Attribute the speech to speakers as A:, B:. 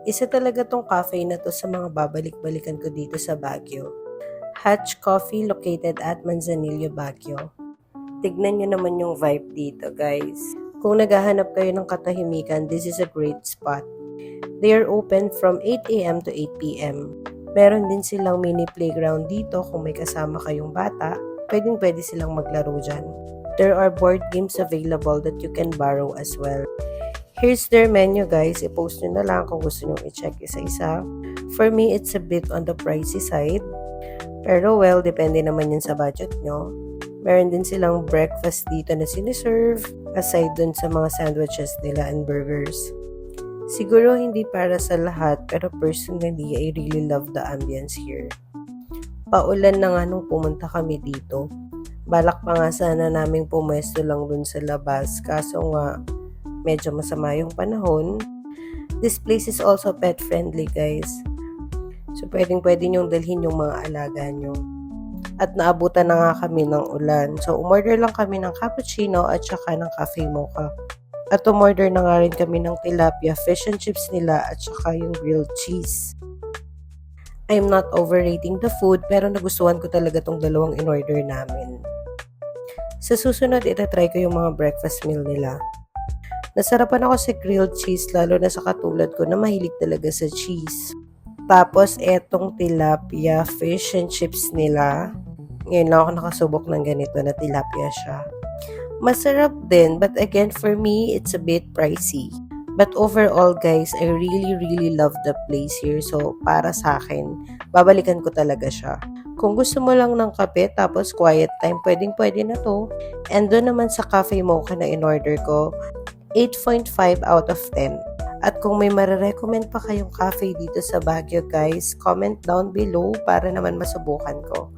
A: Isa talaga tong cafe na to sa mga babalik-balikan ko dito sa Baguio. Hatch Coffee located at Manzanillo, Baguio. Tignan nyo naman yung vibe dito, guys. Kung naghahanap kayo ng katahimikan, this is a great spot. They are open from 8 a.m. to 8 p.m. Meron din silang mini playground dito kung may kasama kayong bata. Pwedeng-pwede silang maglaro dyan. There are board games available that you can borrow as well. Here's their menu, guys. I-post nyo na lang kung gusto nyo i-check isa-isa. For me, it's a bit on the pricey side. Pero well, depende naman yun sa budget nyo. Meron din silang breakfast dito na siniserve, aside dun sa mga sandwiches nila and burgers. Siguro hindi para sa lahat, pero personally, I really love the ambience here. Paulan na nga nung pumunta kami dito. Balak pa nga sana naming pumwesto lang dun sa labas, kaso nga medyo masama yung panahon. This place is also pet friendly, guys. So pwedeng-pwede nyong dalhin yung mga alaga nyo. At naabutan na nga kami ng ulan. So umorder lang kami ng cappuccino at saka ng cafe mocha. At umorder na nga rin kami ng tilapia, fish and chips nila at saka yung grilled cheese. I'm not overrating the food pero nagustuhan ko talaga tong dalawang in-order namin. Sa susunod, itatry ko yung mga breakfast meal nila. Nasarapan ako sa grilled cheese lalo na sa katulad ko na mahilig talaga sa cheese. Tapos etong tilapia fish and chips nila. Ngayon lang ako nakasubok ng ganito na tilapia siya. Masarap din, but again for me, it's a bit pricey. But overall guys, I really love the place here. So para sa akin, babalikan ko talaga siya. Kung gusto mo lang ng kape tapos quiet time, pwedeng-pwede na to. And doon naman sa cafe mocha na in-order ko, 8.5 out of 10. At kung may marirecommend pa kayong cafe dito sa Baguio guys, comment down below para naman masubukan ko.